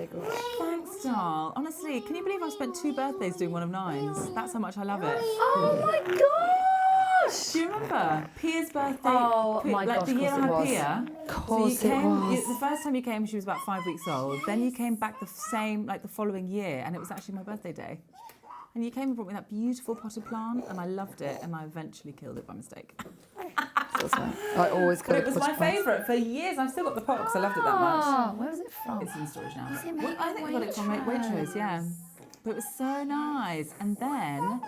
birthday, gorge. Thanks, doll. Honestly, can you believe I've spent 2 birthdays doing one of 9s? That's how much I love it. Oh my gosh! Do you remember Pia's birthday? Oh my gosh, the year I had Pia. Of course it was. The first time you came, she was about 5 weeks old. Then you came back the following year, and it was actually my birthday day. And you came and brought me that beautiful potted plant, and I loved it, and I eventually killed it by mistake. I always But it was my favourite for years. I've still got the pot because I loved it that much. Where is it from? It's in storage now. Is it made I think we got it from Waitrose, yeah. But it was so nice. And then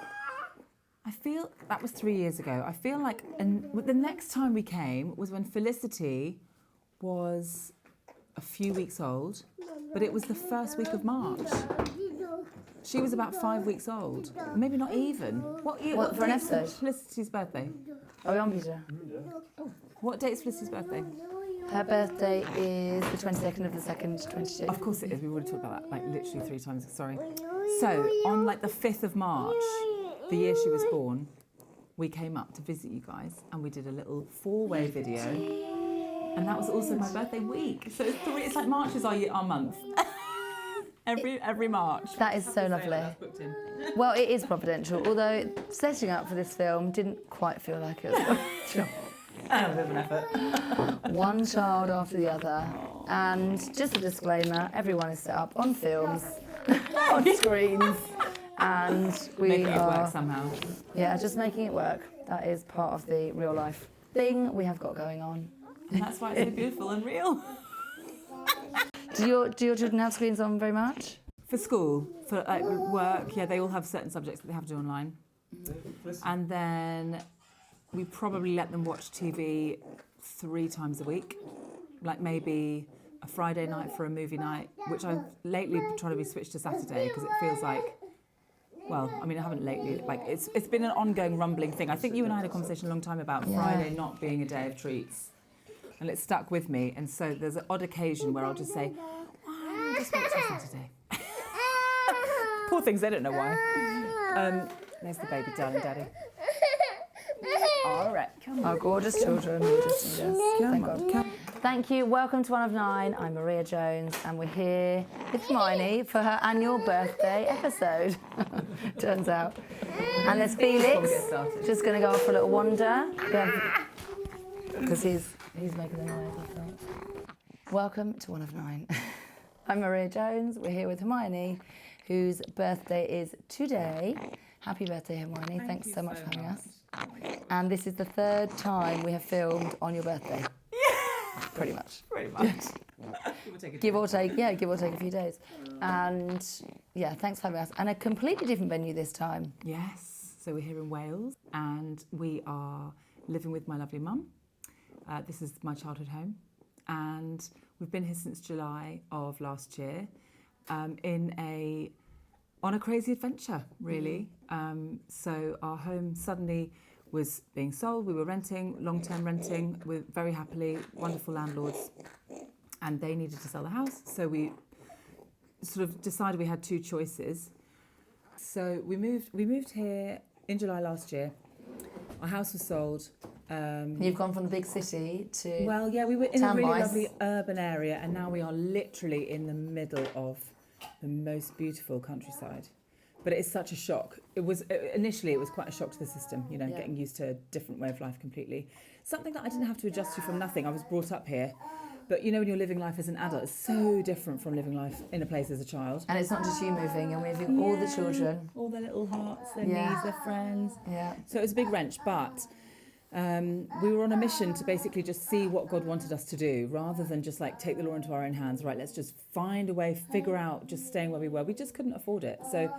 I feel that was 3 years ago. I feel like the next time we came was when Felicity was a few weeks old, but it was the first week of March. She was about 5 weeks old, maybe not even. What for an episode? Felicity's birthday. Are we on, Peter? What date is Felicity's birthday? Her birthday is the 22nd of the 2nd, 22. Of course it is. We've already talked about that, like literally 3 times. Sorry. So on like the 5th of March, the year she was born, we came up to visit you guys, and we did a little 4-way video, and that was also my birthday week. So it's like March is our month. Every March. That is so lovely. Well, it is providential, although setting up for this film didn't quite feel like it was providential. A bit of an effort. One child after the other. And just a disclaimer, everyone is set up on films, on screens, and we making are... it work somehow. Yeah, just making it work. That is part of the real life thing we have got going on. And that's why it's so beautiful and real. Do your children have screens on very much? For school, for work, yeah, they all have certain subjects that they have to do online. And then we probably let them watch TV 3 times a week, like maybe a Friday night for a movie night, which I've lately tried to be switched to Saturday because it feels like, well, I mean, I haven't lately, like it's been an ongoing rumbling thing. I think you and I had a conversation a long time about Friday not being a day of treats. And it stuck with me, and so there's an odd occasion where I'll just say, why don't we just wait till Saturday? Poor things, they don't know why. There's the baby, darling daddy. All right, come on. Our gorgeous children. Thank God. Thank you. Welcome to One of 9. I'm Maria Jones, and we're here with Hermione for her annual birthday episode. Turns out. And there's Felix, just going to go off for a little wander. Because he's making the noise, I think. Welcome to One of 9. I'm Maria Jones. We're here with Hermione, whose birthday is today. Happy birthday, Hermione. Thanks so much for having us. And this is the 3rd time we have filmed on your birthday. Yeah. Pretty much. Give or take a few days. And yeah, thanks for having us. And a completely different venue this time. Yes. So we're here in Wales, and we are living with my lovely mum. This is my childhood home, and we've been here since July of last year, on a crazy adventure, really. So our home suddenly was being sold. We were renting, long-term renting, with very happily wonderful landlords, and they needed to sell the house. So we sort of decided we had 2 choices. So we moved here in July last year. Our house was sold. You've gone from the big city to... Well, yeah, we were in a really lovely urban area, and now we are literally in the middle of the most beautiful countryside. But it is such a shock. Initially it was quite a shock to the system, getting used to a different way of life completely. Something that I didn't have to adjust to from nothing. I was brought up here. But when you're living life as an adult, it's so different from living life in a place as a child. And it's not just you moving, you're moving all the children. All their little hearts, their knees, their friends. Yeah. So it was a big wrench, but we were on a mission to basically just see what God wanted us to do, rather than just like take the law into our own hands. Right, let's just find a way, figure out just staying where we were. We just couldn't afford it. So,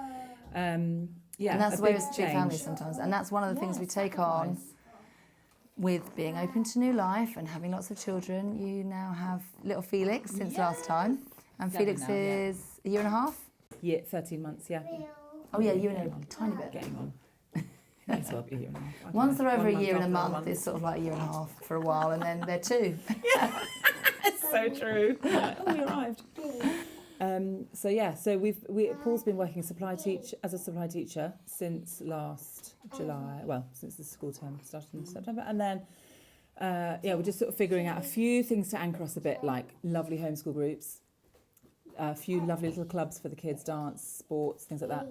and that's the way with big families sometimes. And that's one of the things we take on with being open to new life and having lots of children. You now have little Felix since last time. And Felix is a year and a half? Yeah, 13 months, yeah. Oh yeah, year and a tiny bit. Getting on. Might as well be a year and a half. Once they're over a year and a month, it's sort of like a year and a half for a while, and then they're 2. Yeah, it's so true. We arrived. So Paul's been working as a supply teacher since last July. Well, since the school term started in September, and then we're just sort of figuring out a few things to anchor us a bit, like lovely homeschool groups, a few lovely little clubs for the kids, dance, sports, things like that.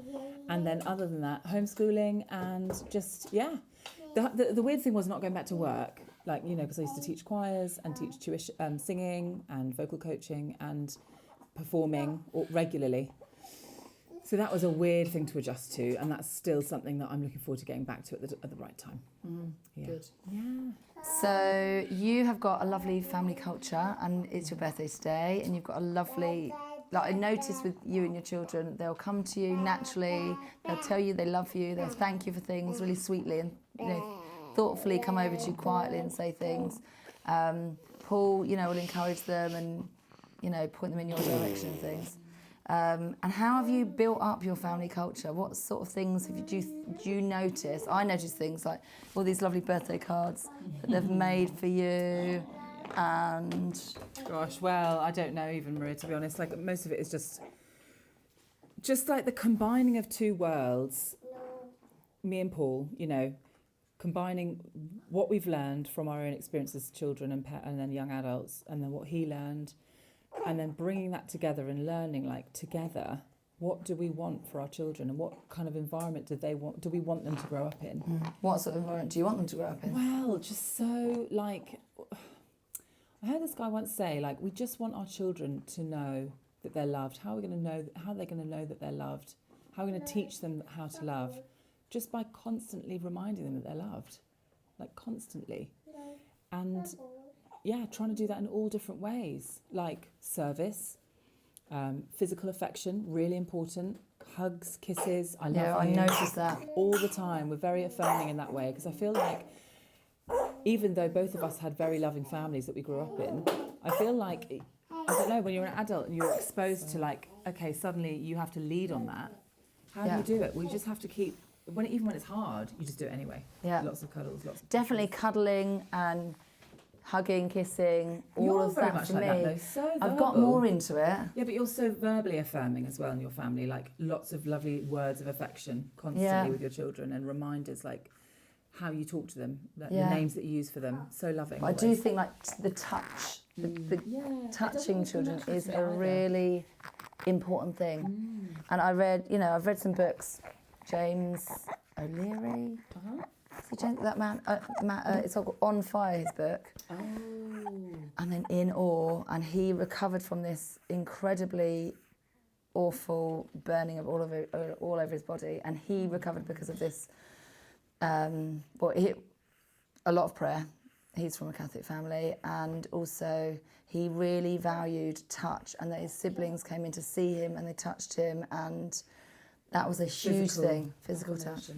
And then other than that, homeschooling and just, yeah. The weird thing was not going back to work, like, you know, because I used to teach choirs and teach tuition, singing and vocal coaching and performing regularly. So that was a weird thing to adjust to, and that's still something that I'm looking forward to getting back to at the right time. Yeah. Good. Yeah. So you have got a lovely family culture, and it's your birthday today, and you've got a lovely, like I noticed with you and your children, they'll come to you naturally, they'll tell you they love you, they'll thank you for things really sweetly, and, you know, thoughtfully come over to you quietly and say things. Paul, you know, will encourage them and, you know, point them in your direction and things. And how have you built up your family culture? What sort of things do you notice? I notice things like all these lovely birthday cards that they've made for you, and... Gosh, well, I don't know even, Maria, to be honest. Like, most of it is just like the combining of two worlds, me and Paul, you know, combining what we've learned from our own experiences as children and then young adults, and then what he learned, and then bringing that together and learning, like, together, what do we want for our children and what kind of environment do we want them to grow up in? What sort of environment do you want them to grow up in? Well, just so, like, I heard this guy once say, like, we just want our children to know that they're loved. How are they going to know that they're loved? How are we going to teach them how to love? Just by constantly reminding them that they're loved, like, constantly. And yeah, trying to do that in all different ways, like service, physical affection, really important, hugs, kisses, I love you. I noticed that. All the time. We're very affirming in that way, because I feel like even though both of us had very loving families that we grew up in, I feel like, I don't know, when you're an adult and you're exposed to, like, okay, suddenly you have to lead on that. How do you do it? Well, you just have to keep, even when it's hard, you just do it anyway. Yeah. Lots of cuddles, Definitely cuddling and hugging, kissing, all of that for me. That, though. So I've got more into it. Yeah, but you're so verbally affirming as well in your family, like lots of lovely words of affection constantly with your children, and reminders like how you talk to them, the names that you use for them. So loving. I do think like the touch, the touching children is a really important thing. And I've read some books. James O'Leary. That man, it's On Fire, his book. Oh. And then In Awe, and he recovered from this incredibly awful burning of all over his body, and he recovered because of this. A lot of prayer. He's from a Catholic family, and also he really valued touch, and that his siblings came in to see him and they touched him, and that was a huge thing, physical touch,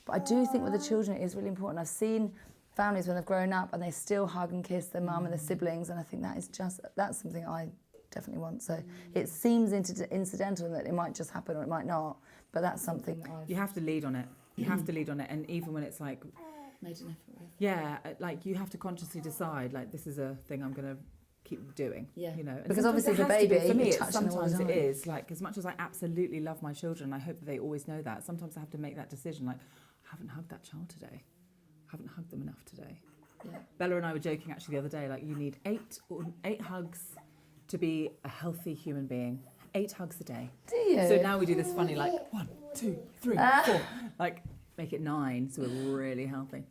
But I do think with the children it is really important. I've seen families when they've grown up and they still hug and kiss their mum and their siblings, and I think that's something I definitely want. So it seems incidental that it might just happen or it might not, but that's something that you have to lead on it. You have to lead on it, and even when it's like... made an effort with. Yeah, like you have to consciously decide, like, this is a thing I'm going to keep doing, you know. And because obviously the baby, for me, sometimes it is, like, as much as I absolutely love my children, I hope that they always know that, sometimes I have to make that decision, like, I haven't hugged that child today. I haven't hugged them enough today. Yeah. Bella and I were joking actually the other day, like, you need eight hugs to be a healthy human being. 8 hugs a day. Do you? So now we do this funny, like, 1, 2, 3, 4, like, make it 9, so we're really healthy.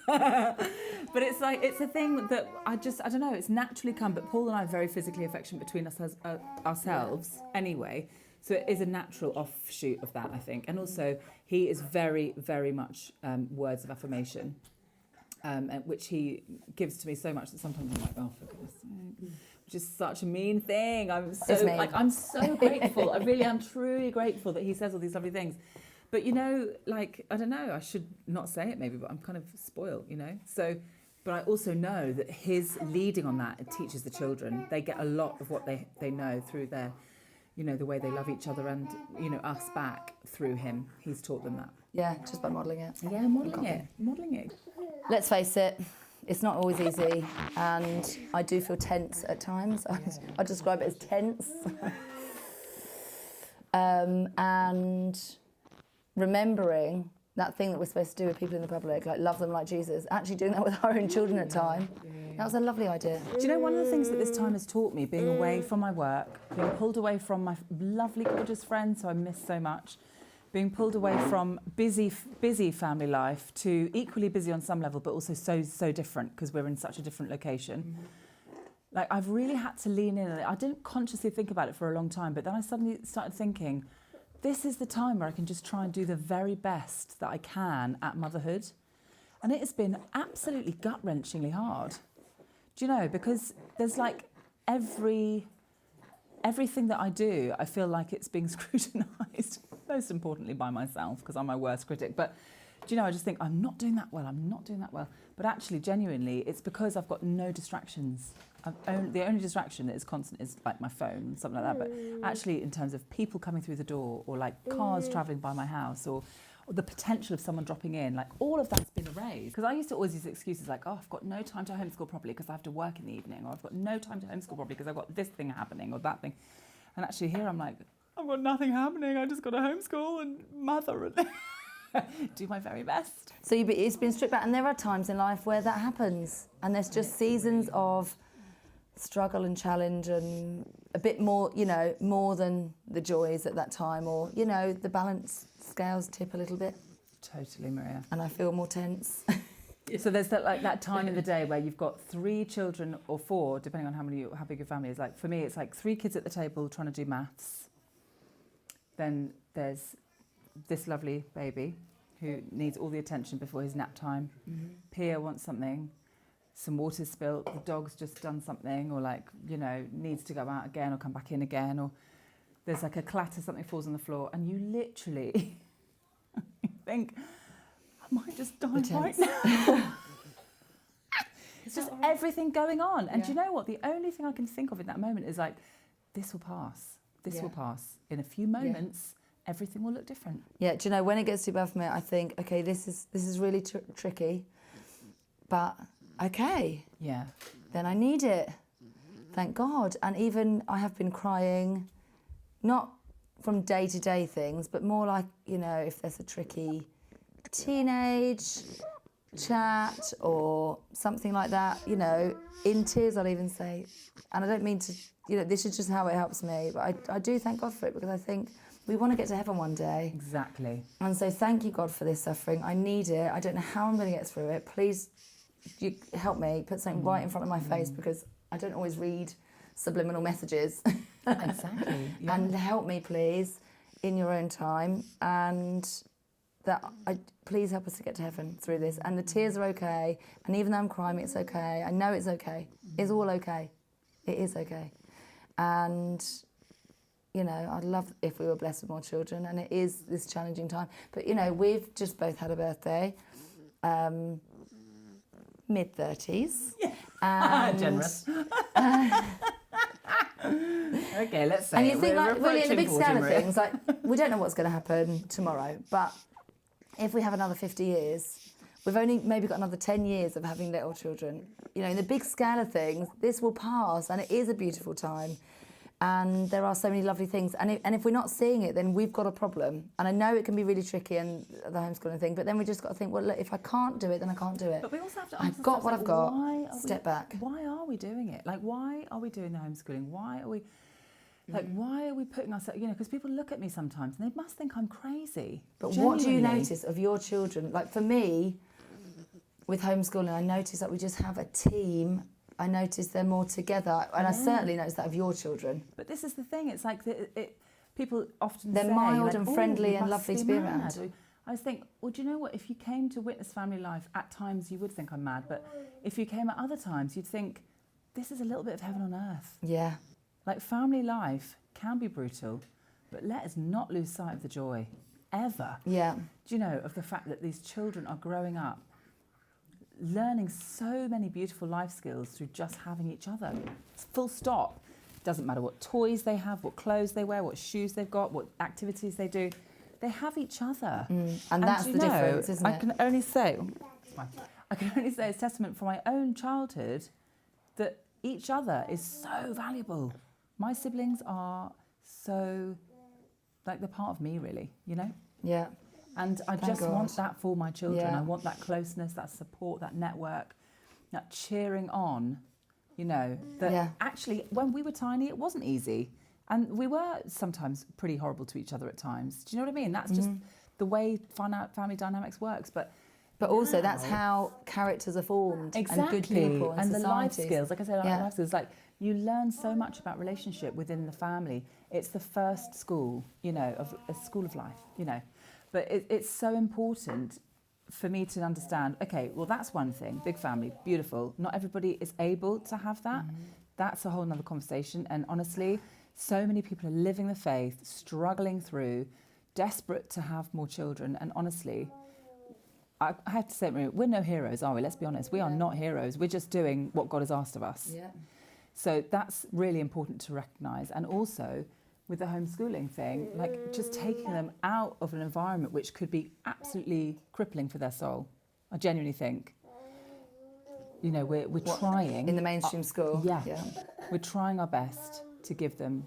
But it's like, it's a thing that I don't know, it's naturally come, but Paul and I are very physically affectionate between us as ourselves anyway, so it is a natural offshoot of that, I think. And also he is very, very much words of affirmation, which he gives to me so much that sometimes I'm like, oh, for goodness sake, which is such a mean thing. I'm so grateful. I really am truly grateful that he says all these lovely things. But, you know, like, I don't know, I should not say it maybe, but I'm kind of spoiled, you know. So, but I also know that his leading on that, it teaches the children. They get a lot of what they know through their, you know, the way they love each other and, you know, us back through him. He's taught them that. Yeah, just by modelling it. Yeah, modelling it. Let's face it, it's not always easy, and I do feel tense at times. I describe it as tense. And remembering that thing that we're supposed to do with people in the public, like love them like Jesus, actually doing that with our own children at time That was a lovely idea. Do you know one of the things that this time has taught me, being away from my work, being pulled away from my lovely, gorgeous friends who I miss so much, being pulled away from busy family life to equally busy on some level, but also so different because we're in such a different location. Like, I've really had to lean in. I didn't consciously think about it for a long time, but then I suddenly started thinking, this is the time where I can just try and do the very best that I can at motherhood. And it has been absolutely gut-wrenchingly hard. Do you know, because there's like everything that I do, I feel like it's being scrutinised, most importantly by myself, because I'm my worst critic. But, do you know, I just think, I'm not doing that well. But actually, genuinely, it's because I've got no distractions. The only distraction that is constant is like my phone, something like that. But actually, in terms of people coming through the door, or like cars travelling by my house, or the potential of someone dropping in, like all of that's been erased. Because I used to always use excuses like, oh, I've got no time to homeschool properly because I have to work in the evening, or I've got no time to homeschool properly because I've got this thing happening or that thing. And actually here I'm like, I've got nothing happening, I just got to homeschool and mother and do my very best. So it's been stripped back, and there are times in life where that happens, and there's just seasons of struggle and challenge and a bit more, you know, more than the joys at that time, or, you know, the balance scales tip a little bit. Totally, Maria. And I feel more tense. So there's that time in the day where you've got 3 children or 4, depending on how big your family is. Like for me, it's like 3 kids at the table trying to do maths. Then there's this lovely baby who needs all the attention before his nap time. Pia wants something. Some water's spilt, the dog's just done something, or like, you know, needs to go out again or come back in again, or there's like a clatter, something falls on the floor, and you literally think, I might just die right now. It's just everything going on. And do you know what? The only thing I can think of in that moment is like, this will pass. This will pass. In a few moments, everything will look different. Yeah, do you know, when it gets too bad for me, I think, okay, this is really tricky, but okay. Yeah. Then I need it. Thank God. And even I have been crying, not from day-to-day things, but more like, you know, if there's a tricky teenage chat or something like that, you know, in tears I'll even say. And I don't mean to, you know, this is just how it helps me, but I do thank God for it, because I think we want to get to heaven one day. Exactly. And so thank you, God, for this suffering. I need it. I don't know how I'm going to get through it. Please, you help me, put something right in front of my face, because I don't always read subliminal messages. Exactly. Yeah. And help me, please, in your own time, and please help us to get to heaven through this. And the tears are okay, and even though I'm crying, it's okay. I know it's okay. It's all okay. It is okay. And, you know, I'd love if we were blessed with more children, and it is this challenging time. But, you know, we've just both had a birthday. Mid-30s. Yeah. Generous. Okay, let's say. And you think, like, really, in the big scale of things, like, we don't know what's going to happen tomorrow, but if we have another 50 years, we've only maybe got another 10 years of having little children. You know, in the big scale of things, this will pass, and it is a beautiful time. And there are so many lovely things. And if we're not seeing it, then we've got a problem. And I know it can be really tricky, and the homeschooling thing, but then we just got to think, well, look, if I can't do it, then I can't do it. But we also have to ask I've got what I've got. Step back. Why are we doing it? Like, why are we doing the homeschooling? Why are we... Like, why are we putting ourselves... You know, because people look at me sometimes and they must think I'm crazy. But what do you notice of your children? Like, for me, with homeschooling, I notice that we just have a team. I notice they're more together, and I certainly notice that of your children. But this is the thing, it's like people often they're say... mild like, and friendly and must lovely to be around. I just think, well, do you know what? If you came to witness family life, at times you would think I'm mad, but if you came at other times, you'd think, this is a little bit of heaven on earth. Yeah. Like, family life can be brutal, but let us not lose sight of the joy, ever. Yeah. Do you know, of the fact that these children are growing up, learning so many beautiful life skills through just having each other. Full stop. Doesn't matter what toys they have, what clothes they wear, what shoes they've got, what activities they do. They have each other. And that's the difference, isn't it? I can only say as testament from my own childhood that each other is so valuable. My siblings are so, like, they're part of me, really, you know? Yeah. And I just want that for my children. I want that closeness, that support, that network. cheering on, that actually when we were tiny, it wasn't easy. And we were sometimes pretty horrible to each other at times. Do you know what I mean? That's just the way family dynamics works. But also that's how characters are formed. Exactly. And good people and the life societies. skills. Like I said, life skills. Like you learn so much about relationship within the family. It's the first school, of a school of life, But it's so important for me to understand, okay, well, that's one thing. Big family, beautiful. Not everybody is able to have that. That's a whole nother conversation. And honestly, so many people are living the faith, struggling through, desperate to have more children. And honestly, I have to say, we're no heroes, are we? Let's be honest. We are not heroes. We're just doing what God has asked of us. Yeah. So that's really important to recognise. And also, with the homeschooling thing, like just taking them out of an environment which could be absolutely crippling for their soul. I genuinely think. We're trying. In the mainstream school? Yeah. We're trying our best to give them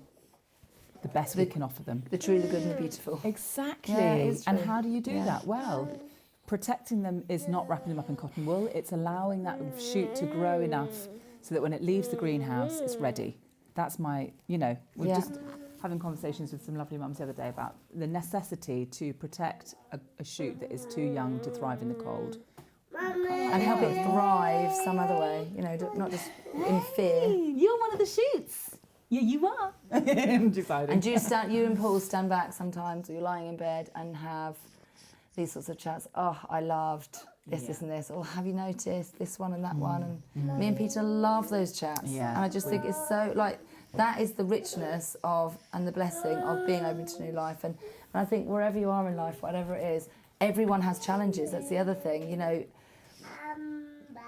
the best we can offer them. The true, the good and the beautiful. Exactly. Yeah, and how do you do that? Well, protecting them is not wrapping them up in cotton wool. It's allowing that shoot to grow enough so that when it leaves the greenhouse, it's ready. That's my, we're just having conversations with some lovely mums the other day about the necessity to protect a shoot that is too young to thrive in the cold. And help it thrive some other way, not just in fear. You're one of the shoots. Yeah, you are. I'm deciding. And you and Paul stand back sometimes, or you're lying in bed and have these sorts of chats. Oh, I loved this and this. Or have you noticed this one and that one? And me and Peter love those chats. Yeah. And I just think it's so, that is the richness of, and the blessing of being open to new life. And I think wherever you are in life, whatever it is, everyone has challenges. That's the other thing,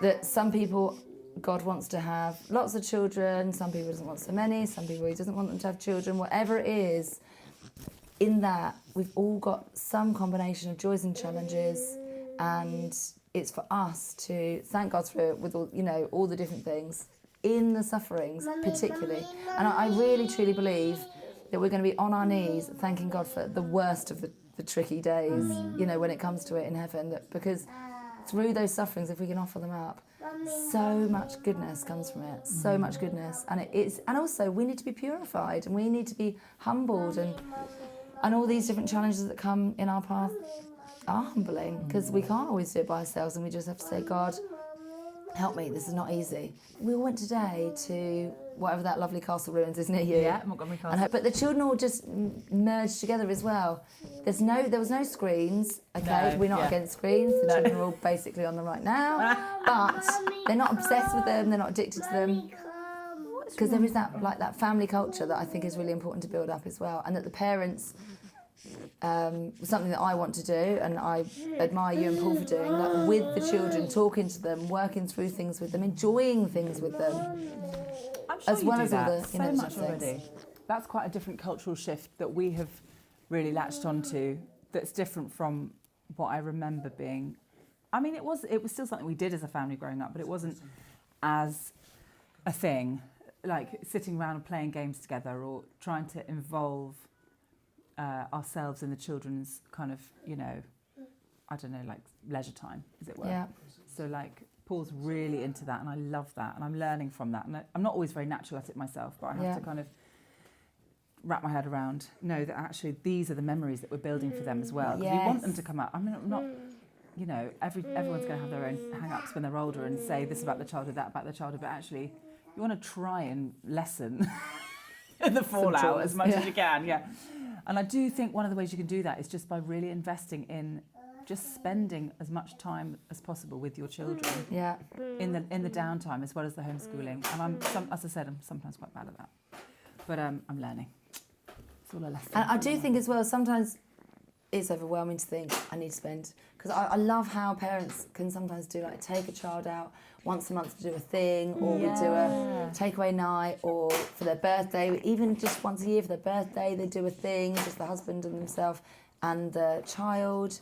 that some people, God wants to have lots of children, some people doesn't want so many, some people he doesn't want them to have children, whatever it is, in that we've all got some combination of joys and challenges, and it's for us to thank God for it with all, all the different things, in the sufferings particularly. And I really truly believe that we're going to be on our knees thanking God for the worst of the tricky days, when it comes to it in heaven, because through those sufferings, if we can offer them up, so much goodness comes from it. So much goodness, and and also we need to be purified, and we need to be humbled, and all these different challenges that come in our path are humbling, because we can't always do it by ourselves, and we just have to say, God, help me. This is not easy. We all went today to whatever that lovely castle ruins is near you. Yeah, Montgomery Castle. But the children all just merged together as well. There was no screens. Okay, we're not against screens. The children are all basically on them right now, but they're not obsessed with them. They're not addicted to them. Because there is that family culture that I think is really important to build up as well, and that the parents. Something that I want to do, and I admire you and Paul for doing, with the children, talking to them, working through things with them, enjoying things with them. I'm sure as well do as that all the so much already. That's quite a different cultural shift that we have really latched onto. That's different from what I remember being. I mean, it was still something we did as a family growing up, but it wasn't as a thing, like sitting around and playing games together or trying to involve ourselves in the children's kind of, leisure time, as it were. Yeah. So Paul's really into that, and I love that, and I'm learning from that. And I'm not always very natural at it myself, but I have to kind of wrap my head around, know that actually these are the memories that we're building for them as well. Because we want them to come out. I mean, I'm not, everyone's going to have their own hang-ups when they're older and say this about the childhood, that about the childhood, but actually you want to try and lessen the fallout as much as you can. Yeah. And I do think one of the ways you can do that is just by really investing in just spending as much time as possible with your children in the downtime as well as the homeschooling. And as I said, I'm sometimes quite bad at that, but I'm learning. It's all a lesson. And I do think as well, sometimes it's overwhelming to think I need to spend, because I love how parents can sometimes do take a child out once a month to do a thing, or we do a takeaway night, or for their birthday, even just once a year for their birthday they do a thing, just the husband and themselves and the child.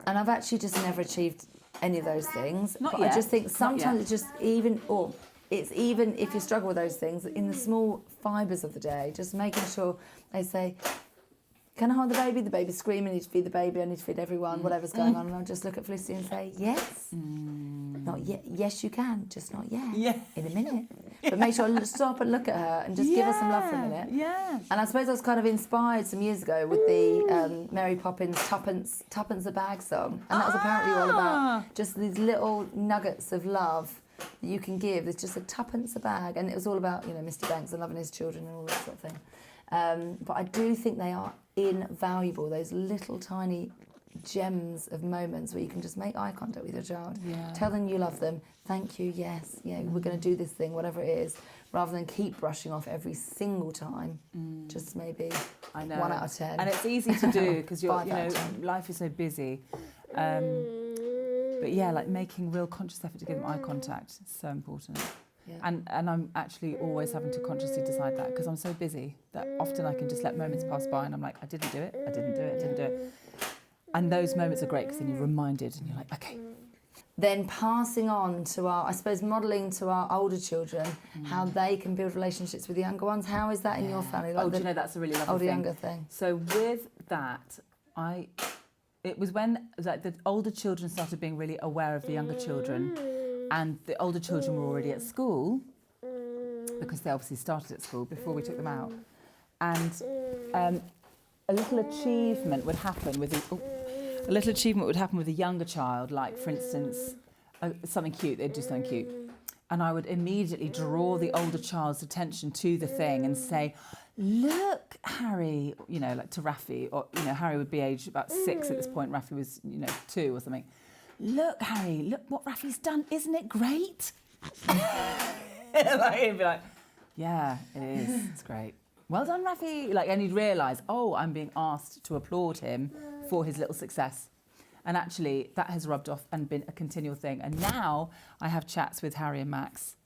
And I've actually just never achieved any of those things. But I just think sometimes it's just even if you struggle with those things, in the small fibres of the day, just making sure they say, can I hold the baby? The baby's screaming, I need to feed the baby, I need to feed everyone, whatever's going on. And I'll just look at Felicity and say, yes. Not yet. Yes, you can, just not yet. Yeah. In a minute. But make sure I stop and look at her and just give her some love for a minute. Yeah. And I suppose I was kind of inspired some years ago with the Mary Poppins Tuppence a Bag song. And that was apparently all about just these little nuggets of love that you can give. There's just a tuppence a bag. And it was all about, Mr. Banks and loving his children and all that sort of thing. But I do think they are invaluable, those little tiny gems of moments where you can just make eye contact with your child. Yeah. Tell them you love them. Thank you, yes, we're going to do this thing, whatever it is, rather than keep brushing off every single time. Just maybe 1 out of 10. And it's easy to do because life is so busy. But yeah, like making real conscious effort to give them eye contact is so important. Yeah. And I'm actually always having to consciously decide that because I'm so busy that often I can just let moments pass by and I'm like, I didn't do it. And those moments are great because then you're reminded and you're like, okay. Then passing on to modelling to our older children how they can build relationships with the younger ones. How is that in your family? Like do you know, that's a really lovely older thing. Younger thing. So with that, it was when the older children started being really aware of the younger children, and the older children were already at school because they obviously started at school before we took them out, and a little achievement would happen with a younger child, like for instance something cute. They'd do something cute, and I would immediately draw the older child's attention to the thing and say, look, Harry, like to Rafi, or Harry would be aged about 6 at this point. Rafi was 2 or something. Look, Harry, look what Rafi's done. Isn't it great? He'd be like, yeah, it is. It's great. Well done, Rafi. And he'd realise, I'm being asked to applaud him for his little success. And actually, that has rubbed off and been a continual thing. And now I have chats with Harry and Max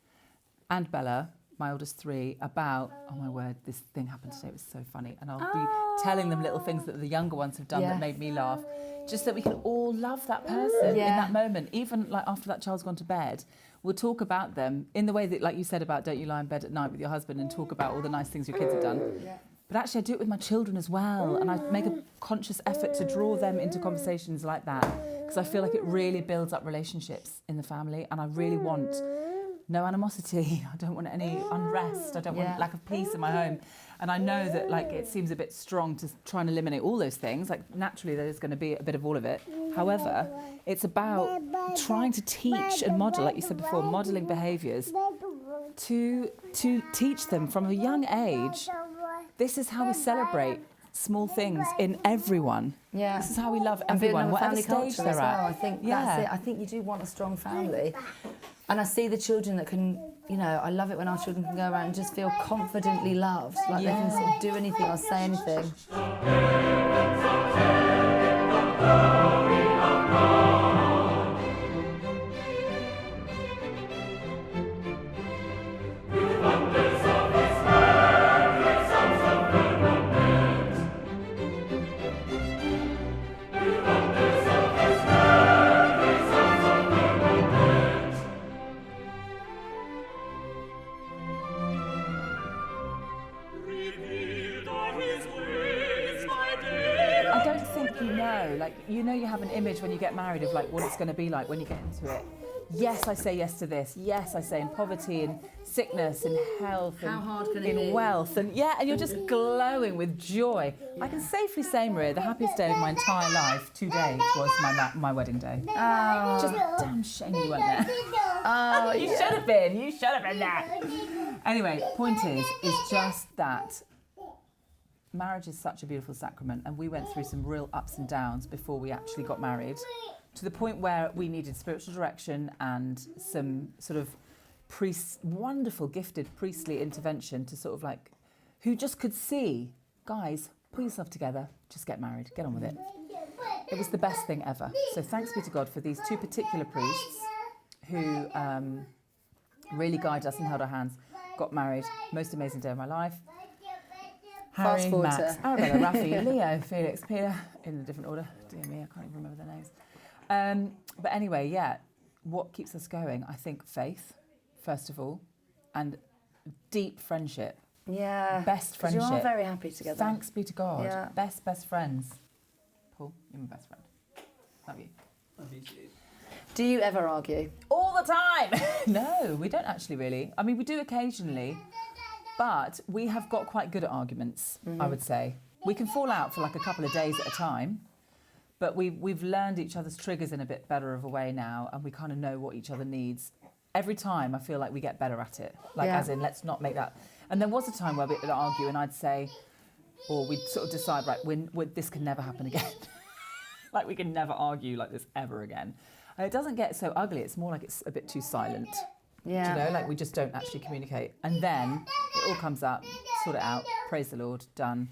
and Bella, my oldest 3, about, oh my word, this thing happened today, it was so funny. And I'll be telling them little things that the younger ones have done that made me laugh, just that we can all love that person in that moment. Even after that child's gone to bed, we'll talk about them in the way that, like you said about don't you lie in bed at night with your husband and talk about all the nice things your kids have done. Yeah. But actually I do it with my children as well, and I make a conscious effort to draw them into conversations like that because I feel like it really builds up relationships in the family, and I really want no animosity. I don't want any unrest. I don't want lack of peace in my home. And I know that it seems a bit strong to try and eliminate all those things. Naturally there's going to be a bit of all of it. However, it's about trying to teach and model, like you said before, modelling behaviours to teach them from a young age. This is how we celebrate small things in everyone. Yeah. This is how we love everyone, whatever stage they're at. I think that's it. I think you do want a strong family. And I see the children that can, I love it when our children can go around and just feel confidently loved. They can sort of do anything or say anything. You have an image when you get married of what it's going to be like when you get into it. Yes, I say yes to this. Yes, I say in poverty, in sickness, in health, in wealth, and you're just glowing with joy. Yeah. I can safely say, Maria, the happiest day of my entire life to date was my wedding day. Oh. Just damn shame you weren't there. Oh, you should have been. You should have been there. Anyway, point is just that. Marriage is such a beautiful sacrament, and we went through some real ups and downs before we actually got married, to the point where we needed spiritual direction and some sort of wonderful, gifted priestly intervention to sort of who just could see, guys, pull yourself together, just get married, get on with it. It was the best thing ever. So thanks be to God for these 2 particular priests who really guided us and held our hands, got married, most amazing day of my life. Harry, Max, Arabella, Rafi, Leo, Felix, Peter, in a different order. Dear me, I can't even remember their names. But anyway, what keeps us going? I think faith, first of all, and deep friendship. Yeah. Best friendship. You are very happy together. Thanks be to God. Yeah. Best friends. Paul, you're my best friend. Love you. Love you too. Do you ever argue? All the time. No, we don't actually really. I mean, we do occasionally, but we have got quite good at arguments, I would say. We can fall out for like a couple of days at a time, but we've learned each other's triggers in a bit better of a way now, and we kind of know what each other needs. Every time I feel like we get better at it. Like, as in, let's not make that. And there was a time where we'd argue and I'd say, or we'd sort of decide, right, this can never happen again. Like, we can never argue like this ever again. And it doesn't get so ugly. It's more like it's a bit too silent. Yeah. Do you know, like we just don't actually communicate. And then it all comes up, sort it out, praise the Lord, done.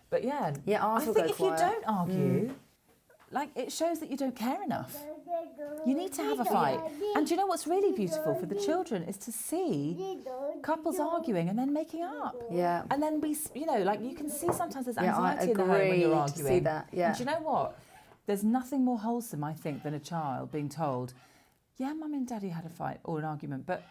But yeah, ours I will think go if you quiet. don't argue, like it shows that you don't care enough. You need to have a fight. And do you know what's really beautiful for the children is to see couples arguing and then making up. Yeah. And then like you can see sometimes there's Yeah, I anxiety in the home when you're agree arguing. to see that, yeah. And do you know what? There's nothing more wholesome, I think, than a child being told, yeah, Mum and Daddy had a fight or an argument, but,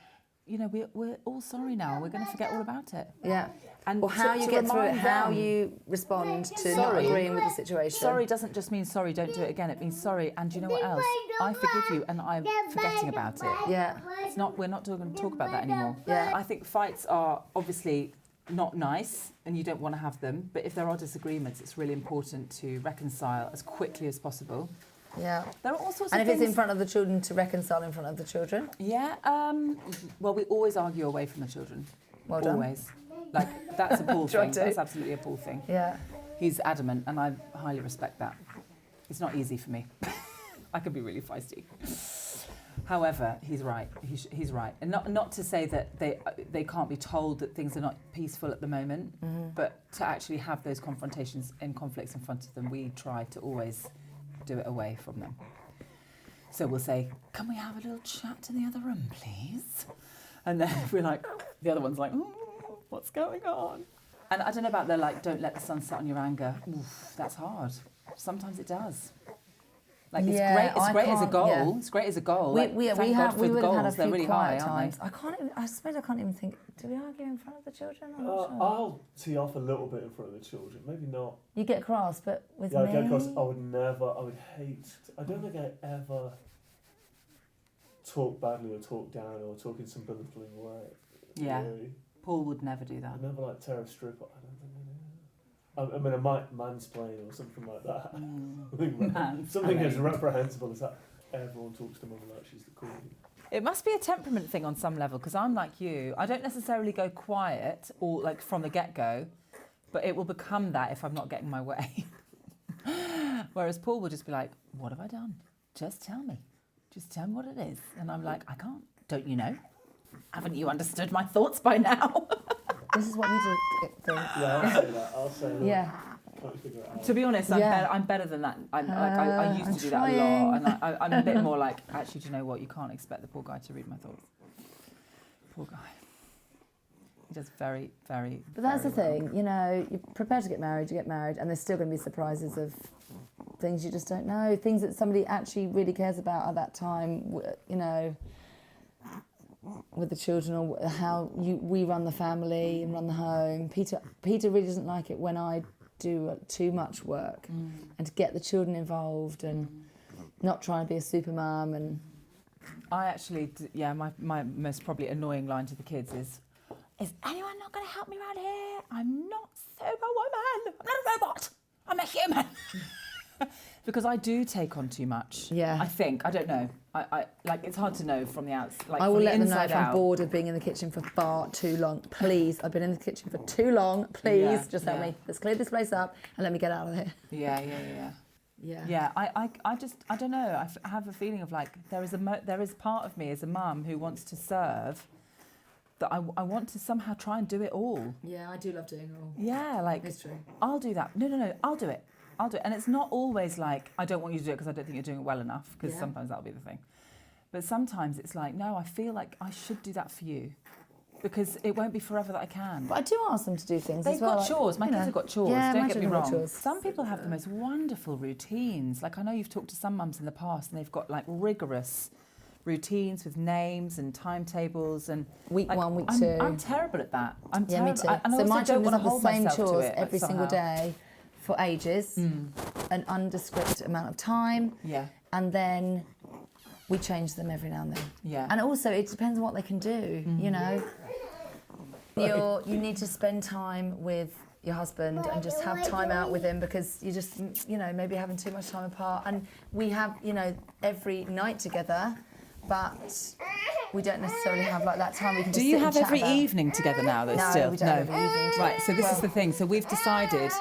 you know, we're all sorry now. We're going to forget all about it. Yeah. And Or how you get through it, remind how them, you respond to not Sorry. agreeing with the situation. Sorry doesn't just mean sorry, don't do it again. It means sorry, and you know what else? I forgive you, and I'm forgetting about it. Yeah. It's not. We're not going to talk about that anymore. Yeah. I think fights are obviously not nice, and you don't want to have them. But if there are disagreements, it's really important to reconcile as quickly as possible. Yeah. There are all sorts And of if things. it's in front of the children, to reconcile in front of the children. Yeah. Well, we always argue away from the children. Well done. Always. Like that's a Paul Try thing. to. That's absolutely a Paul thing. Yeah. He's adamant, and I highly respect that. It's not easy for me. I can be really feisty. However, he's right. He's right, and not to say that they can't be told that things are not peaceful at the moment, but to actually have those confrontations and conflicts in front of them, we try to always do it away from them. So we'll say, "Can we have a little chat in the other room, please?" And then we're like, the other one's like, "Oh, what's going on?" And I don't know about the like, don't let the sun set on your anger. Oof, that's hard. Sometimes it does. Like it's Yeah, great. It's I great as a can't- goal. yeah. It's great as a goal. We Like, would thank God have for the had a goals. They're few really quiet high, aren't times. I suppose I can't even think. Do we argue in front of the children? I'm not sure. I'll tee off a little bit in front of the children. Maybe not. You get cross, but with Yeah, me. I get across. I would hate. I don't think I ever talk badly or talk down or talk in some belittling way. Yeah. Really. Paul would never do that. I never like tear a strip. I don't think I mean, I might mansplain or something like that. Something as reprehensible as that. Everyone talks to Mum like she's the queen. It must be a temperament thing on some level, because I'm like you. I don't necessarily go quiet or like from the get-go, but it will become that if I'm not getting my way. Whereas Paul will just be like, "What have I done? Just tell me. Just tell me what it is." And I'm like, "I can't. Don't you know? Haven't you understood my thoughts by now?" This is what we do. Yeah, I'll say that. Yeah. Can't figure it out. To be honest, Yeah. I'm better than that. I used I'm to do that a lot, and I'm a bit more like, actually, do you know what? You can't expect the poor guy to read my thoughts. Poor guy. He does very, very. But that's the very well. thing, you know, you're prepared to get married, you get married, and there's still going to be surprises of things you just don't know, things that somebody actually really cares about at that time, you know, with the children, or how we run the family and run the home. Peter really doesn't like it when I do too much work and to get the children involved and not trying to be a super mum. And I actually, my most probably annoying line to the kids is anyone not going to help me around here? I'm not Superwoman. I'm not a robot. I'm a human. Because I do take on too much. Yeah. I think. I don't know. I like, it's hard to know from the outside. Like, I will from let the them know inside if I'm out. bored of being in the kitchen for far too long. Please, I've been in the kitchen for too long. Please, Yeah, just help yeah. me. Let's clear this place up and let me get out of here. Yeah. Yeah. Yeah, I just, I don't know. I have a feeling of like, there is part of me as a mum who wants to serve, that I want to somehow try and do it all. Yeah, I do love doing it all. Yeah, like, It's true. I'll do that. No, I'll do it. And it's not always like, I don't want you to do it because I don't think you're doing it well enough, because Yeah. sometimes that'll be the thing. But sometimes it's like, no, I feel like I should do that for you, because it won't be forever that I can. But I do ask them to do things They've as well. got chores. My kids have got chores. Yeah, Don't my get me children have got wrong. chores. Some people have the most wonderful routines. Like, I know you've talked to some mums in the past, and they've got like rigorous routines with names and timetables and Week like, 1, week I'm, 2. I'm terrible at that. I'm Yeah, me terrible. too. And I So also my don't children want to have the hold same myself to chores it, every single somehow. day for ages, an undescript amount of time, Yeah, and then we change them every now and then. yeah. And also, it depends on what they can do, you know. You need to spend time with your husband and just have time out with him because you just, you know, maybe having too much time apart. And we have, you know, every night together, but we don't necessarily have like that time we can just Do you sit have and chat every about. evening together now, though, No, still? we don't have every evening. Right, so this is Well- the thing. So we've decided,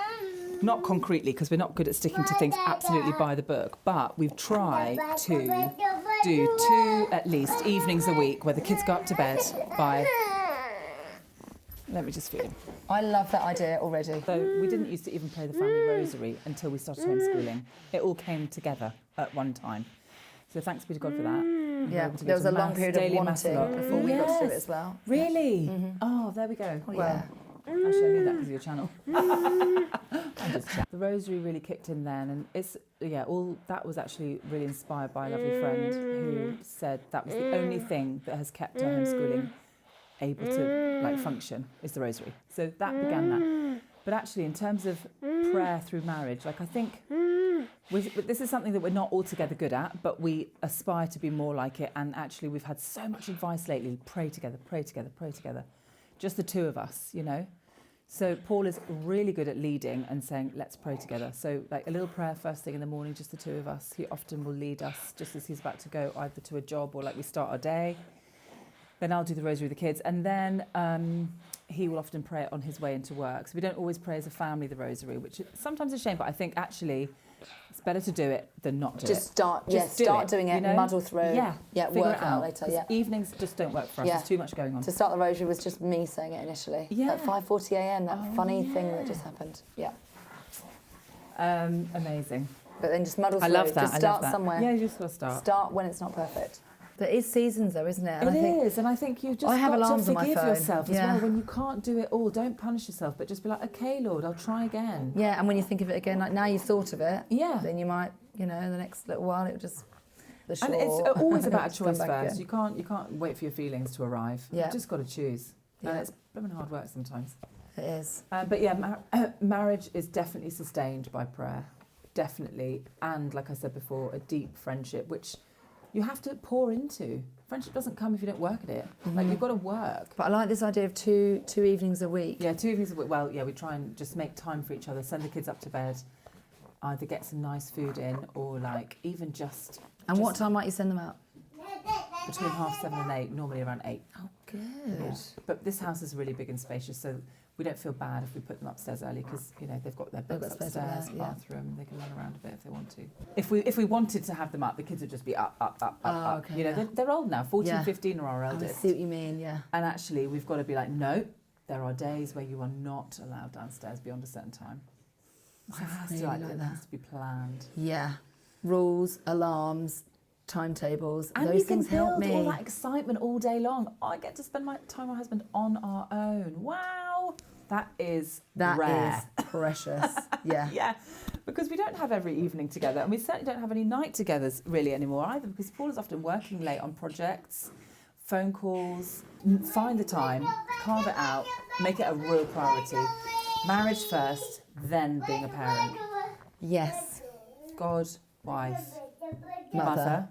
not concretely, because we're not good at sticking to things absolutely by the book, but we've tried to do 2 at least evenings a week where the kids go up to bed by... Let me just feel him. I love that idea already. So we didn't used to even play the family rosary until we started homeschooling. It all came together at one time. So thanks be to God for that. We were Yeah, able to go there was to a long mass, period of daily mass a lot. wanting before we got to do it Yes. as well. Really? Oh, there we go. Oh, Well, actually, I knew that because of your channel. I'm just chatting. The rosary really kicked in then, and it's all that was actually really inspired by a lovely friend who said that was the only thing that has kept her homeschooling able to like function is the rosary. So that began that. But actually, in terms of prayer through marriage, like I think this is something that we're not altogether good at, but we aspire to be more like it. And actually, we've had so much advice lately: pray together, pray together, pray together. Just the two of us, you know. So Paul is really good at leading and saying, let's pray together. So like a little prayer first thing in the morning, just the two of us. He often will lead us just as he's about to go either to a job or like we start our day. Then I'll do the rosary with the kids. And then he will often pray it on his way into work. So we don't always pray as a family the rosary, which is sometimes a shame, but I think actually it's better to do it than not do it. Just start doing it, you know? muddle through. Yeah, figure work it out later. 'Cause Yeah. evenings just don't work for us. Yeah. There's too much going on. To start the rosary was just me saying it initially. Yeah. At 5:40 a.m. That funny thing that just happened. Yeah. Amazing. But then just muddle I through. love that. Just I start love that. somewhere. Yeah, you just got to start. Start when it's not perfect. There is seasons though, isn't it? And It is, and I think you've just I have got to alarms on my forgive phone. yourself as Yeah. well. When you can't do it all, don't punish yourself, but just be like, okay, Lord, I'll try again. Yeah, and when you think of it again, like now you've thought of it, Yeah. then you might, you know, in the next little while it'll just the shore. And it's always about a just come choice back first. again. You can't wait for your feelings to arrive. Yeah. You've just got to choose. And Yeah. it's blooming hard work sometimes. It is. But yeah, marriage is definitely sustained by prayer. Definitely. And like I said before, a deep friendship, which you have to pour into. Friendship doesn't come if you don't work at it. Like you've got to work. But I like this idea of two evenings a week. Yeah, 2 evenings a week. Well, yeah, we try and just make time for each other, send the kids up to bed, either get some nice food in or like even just... And what time might you send them out? Between 7:30 and 8, normally around 8. Oh, good. Yeah. But this house is really big and spacious, so we don't feel bad if we put them upstairs early because, you know, they've got their They've books got space up upstairs, there, yeah. bathroom, they can run around a bit if they want to. If we wanted to have them up, the kids would just be up. Okay, You know, yeah. they're old now, 14, Yeah. 15 are our I eldest. see what you mean, yeah. And actually, we've got to be like, no, there are days where you are not allowed downstairs beyond a certain time. So it has really to, like it that. has to be planned. Yeah. Rules, alarms, timetables, And those you can things help build me. all that excitement all day long. I get to spend my time with my husband on our own. Wow, that is That rare. is precious. Yeah. Yeah, because we don't have every evening together, and we certainly don't have any night togethers really anymore either, because Paul is often working late on projects, phone calls. Find the time, carve it out, make it a real priority. Marriage first, then being a parent. Yes. God, wife, Mother.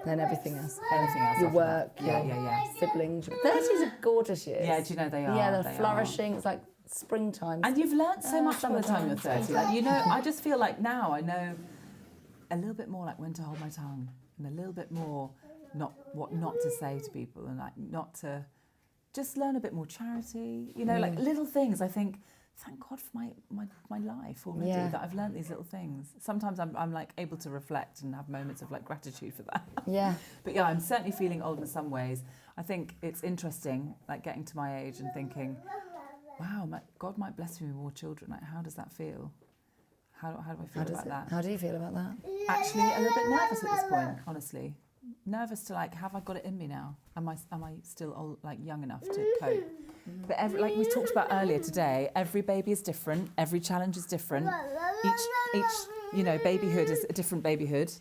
Then everything else. anything else. Your after work, that. Yeah, your yeah, yeah. siblings. 30s are gorgeous years. Yeah, do you know they are? Yeah, they they're are. flourishing. It's like springtime. And you've learnt so much by the time you're summertime. 30. Like, you know, I just feel like now I know a little bit more like when to hold my tongue and a little bit more what not to say to people and like not to just learn a bit more charity. You know, like little things. I think, thank God for my life already that I've learnt these little things. Sometimes I'm like able to reflect and have moments of like gratitude for that. Yeah. But yeah, I'm certainly feeling old in some ways. I think it's interesting, like getting to my age and thinking, wow, God might bless me with more children. Like, how does that feel? How do I feel about that? How do you feel about that? Actually, a little bit nervous at this point, honestly. Nervous to like, have I got it in me now? Am I still old, like young enough to cope? But like we talked about earlier today, every baby is different. Every challenge is different. Each babyhood is a different babyhood.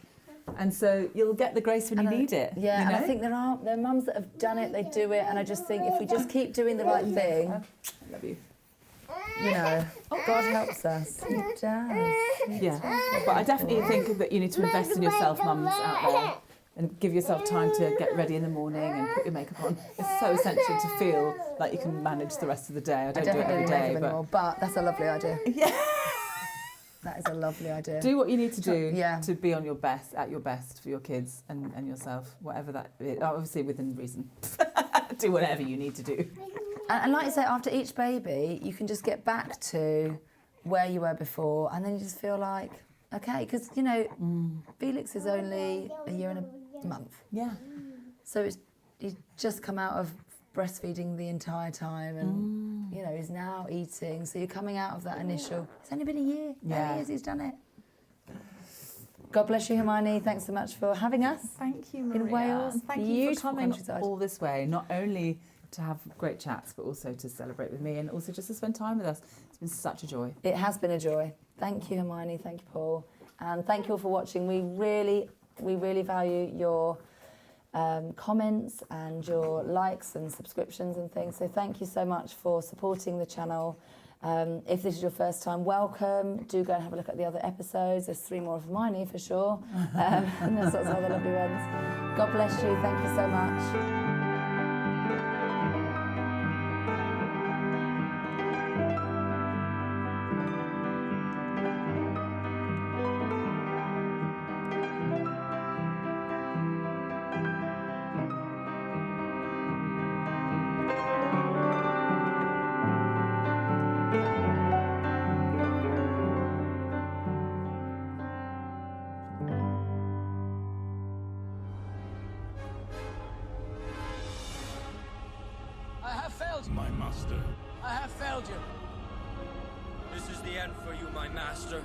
And so you'll get the grace when you need it. Yeah, you know? and I think there are mums that have done it, they do it, and I just think if we just keep doing the right thing, Love you. you know, God helps us. He does. Yeah, but I definitely think that you need to invest in yourself, mums out there, and give yourself time to get ready in the morning and put your makeup on. It's so essential to feel like you can manage the rest of the day. I don't do it every day, but that's a lovely idea. Yeah. That is a lovely idea. Do what you need to do Yeah. to be on your best, at your best for your kids and yourself, whatever that is. Obviously within reason. Do whatever you need to do. And like you say, after each baby, you can just get back to where you were before, and then you just feel like, okay, because, you know, Felix is only a year and a month. Yeah. So he's just come out of breastfeeding the entire time, and, you know, he's now eating. So you're coming out of that initial, it's only been a year. Yeah. 8 years he's done it. God bless you, Hermione. Thanks so much for having us. Thank you, Maria. In Wales. And thank you for Beautiful coming countryside. all this way, not only to have great chats, but also to celebrate with me and also just to spend time with us. It's been such a joy. It has been a joy. Thank you, Hermione. Thank you, Paul. And thank you all for watching. We really value your comments and your likes and subscriptions and things. So thank you so much for supporting the channel. If this is your first time, welcome. Do go and have a look at the other episodes. There's 3 more of Hermione for sure. And there's lots of other lovely ones. God bless you. Thank you so much. I have failed you. My master. I have failed you. This is the end for you, my master.